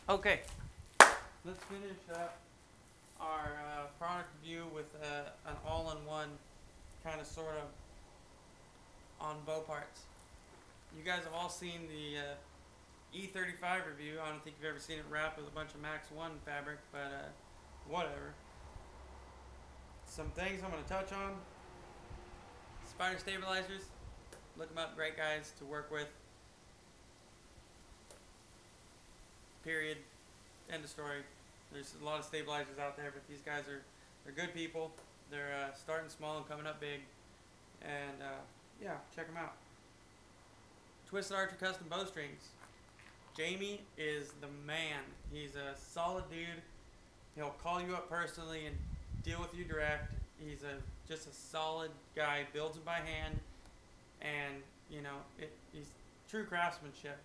Okay, let's finish up our product review with an all-in-one kind of sort of on bow parts. You guys have all seen the E35 review. I don't think you've ever seen it wrapped with a bunch of Max 1 fabric, but whatever. Some things I'm going to touch on. Spider stabilizers. Look them up. Great guys to work with. Period. End of story. There's a lot of stabilizers out there, but these guys they're good people. They're starting small and coming up big. And yeah, check them out. Twisted Archer Custom Bowstrings. Jamie is the man. He's a solid dude. He'll call you up personally and deal with you direct. He's just a solid guy. Builds them by hand, and you know he's true craftsmanship.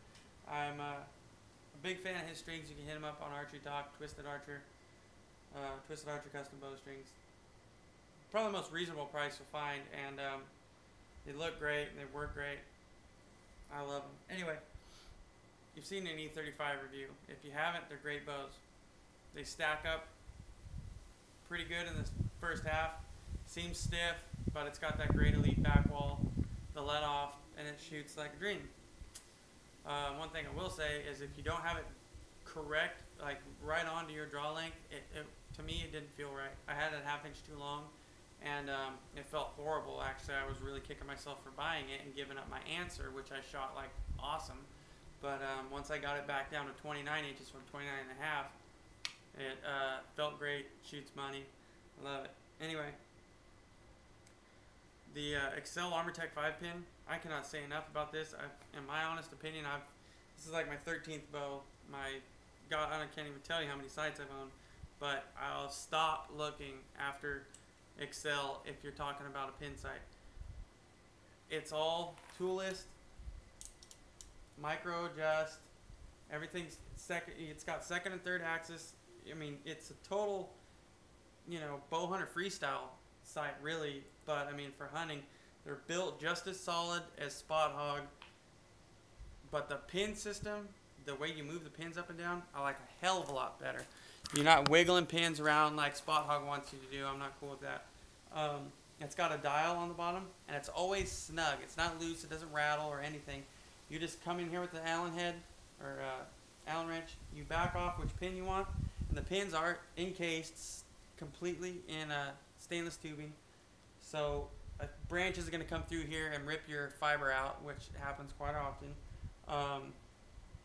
I'm a big fan of his strings. You can hit him up on Archery Talk. Twisted Archer Custom Bowstrings. Probably the most reasonable price you'll find, and they look great and they work great. I love them. Anyway, you've seen an E35 review. If you haven't, they're great bows. They stack up pretty good in the first half. Seems stiff, but it's got that great Elite back wall, the let off, and it shoots like a dream. One thing I will say is if you don't have it correct, like right onto your draw length, to me it didn't feel right. I had it a half inch too long, and it felt horrible. Actually, I was really kicking myself for buying it and giving up my answer, which I shot like awesome. But once I got it back down to 29 inches from 29 and a half, it felt great, shoots money, I love it. Anyway, the Axcel ArmorTech 5-pin, I cannot say enough about this. In my honest opinion, this is like my 13th bow. God, I can't even tell you how many sights I've owned, but I'll stop looking after Axcel if you're talking about a pin sight. It's all toolless, micro adjust, everything's second. It's got second and third axis. I mean, it's a total, bow hunter freestyle sight, really. But I mean, for hunting, they're built just as solid as Spot Hog. But the pin system, the way you move the pins up and down, I like a hell of a lot better. You're not wiggling pins around like Spot Hog wants you to do. I'm not cool with that. It's got a dial on the bottom, and it's always snug. It's not loose. It doesn't rattle or anything. You just come in here with the Allen head or Allen wrench. You back off which pin you want, and the pins are encased completely in stainless tubing. So a branch is going to come through here and rip your fiber out, which happens quite often.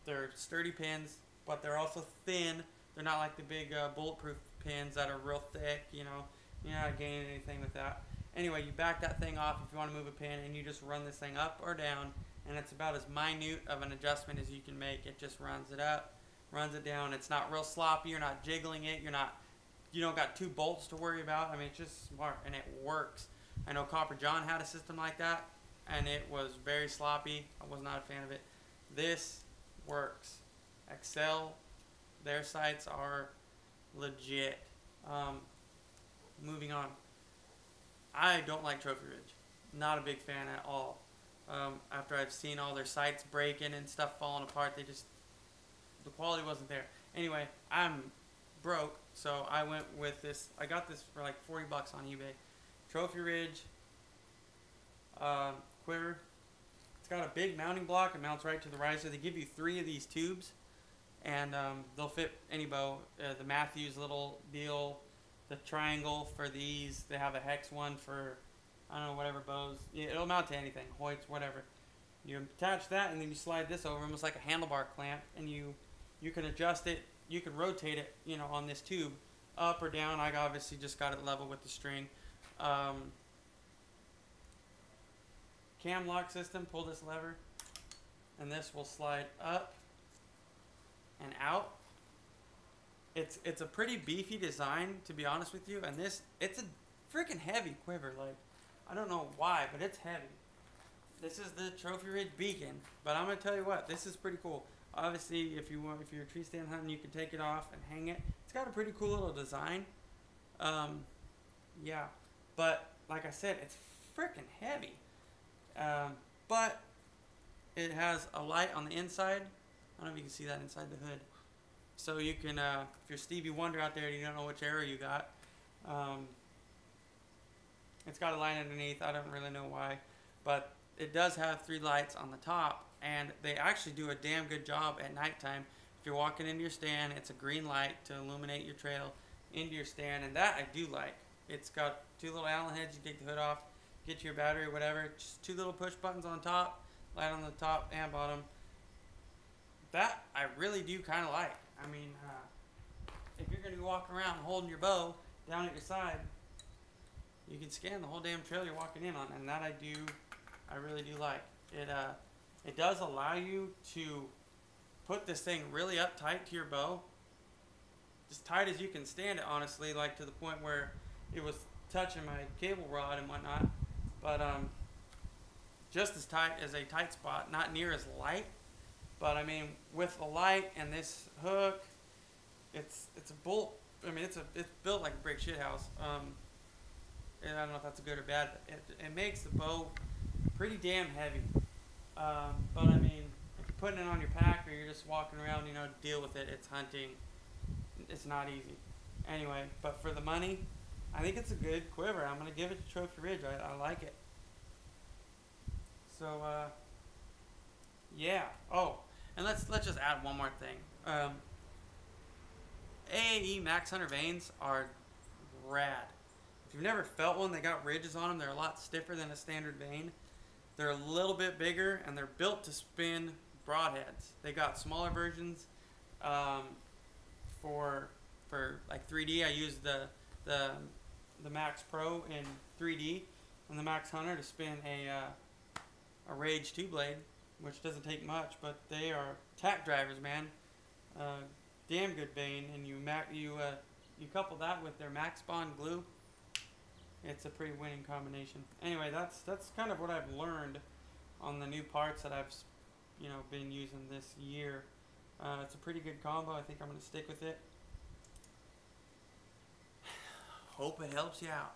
They're sturdy pins, but they're also thin. They're not like the big bulletproof pins that are real thick. You're not gaining anything with that. Anyway, you back that thing off if you want to move a pin, and you just run this thing up or down, and it's about as minute of an adjustment as you can make. It just runs it up, runs it down. It's not real sloppy. You're not jiggling it. You don't got two bolts to worry about. I mean, it's just smart, and it works. I know Copper John had a system like that, and it was very sloppy. I was not a fan of it. This works. Axcel, their sights are legit. Moving on. I don't like Trophy Ridge. Not a big fan at all. After I've seen all their sights breaking and stuff falling apart, the quality wasn't there. Anyway, I'm broke, so I went with this. I got this for like 40 bucks on eBay. Trophy Ridge quiver. It's got a big mounting block. It mounts right to the riser. They give you 3 of these tubes, and they'll fit any bow. The Matthews little deal, the triangle for these. They have a hex one for, I don't know, whatever bows. It'll mount to anything, Hoyts, whatever. You attach that, and then you slide this over, almost like a handlebar clamp, and you can adjust it. You can rotate it, on this tube, up or down. I obviously just got it level with the string. Cam lock system. Pull this lever, and this will slide up and out. It's a pretty beefy design, to be honest with you, and it's a freaking heavy quiver. Like, I don't know why, but it's heavy. This is the Trophy Ridge Beacon, but I'm gonna tell you what, this is pretty cool. Obviously, if you're tree stand hunting, you can take it off and hang it. It's got a pretty cool little design. Yeah, but like I said, it's freaking heavy. But it has a light on the inside. I don't know if you can see that inside the hood. So you can, if you're Stevie Wonder out there and you don't know which arrow you got, it's got a line underneath. I don't really know why, but it does have 3 lights on the top, and they actually do a damn good job at nighttime. If you're walking into your stand, it's a green light to illuminate your trail into your stand, and that I do like. It's got 2 little Allen heads. You take the hood off, get to your battery or whatever. Just 2 little push buttons on top, light on the top and bottom. That I really do kind of like. I mean, if you're going to be walking around holding your bow down at your side, you can scan the whole damn trail you're walking in on, and that I really do like. It does allow you to put this thing really up tight to your bow, as tight as you can stand it, honestly, like to the point where it was touching my cable rod and whatnot, but just as tight as a tight spot, not near as light, but I mean, with the light and this hook, it's a bolt. I mean, it's built like a brick shit house. And I don't know if that's good or bad, but it makes the bow pretty damn heavy. But I mean, if you're putting it on your pack or you're just walking around, you know, to deal with it, it's hunting. It's not easy. Anyway, but for the money, I think it's a good quiver. I'm gonna give it to Trophy Ridge. I like it. So yeah. Oh, and let's just add one more thing. AAE Max Hunter vanes are rad. If you've never felt one, they got ridges on them. They're a lot stiffer than a standard vane. They're a little bit bigger, and they're built to spin broadheads. They got smaller versions for like 3D. I used the Max Pro in 3D and the Max Hunter to spin a Rage 2 blade, which doesn't take much, but they are tack drivers, man. Damn good vane, and you couple that with their Max Bond glue. It's a pretty winning combination. Anyway, that's kind of what I've learned on the new parts that I've been using this year. It's a pretty good combo. I think I'm going to stick with it. Hope it helps you out.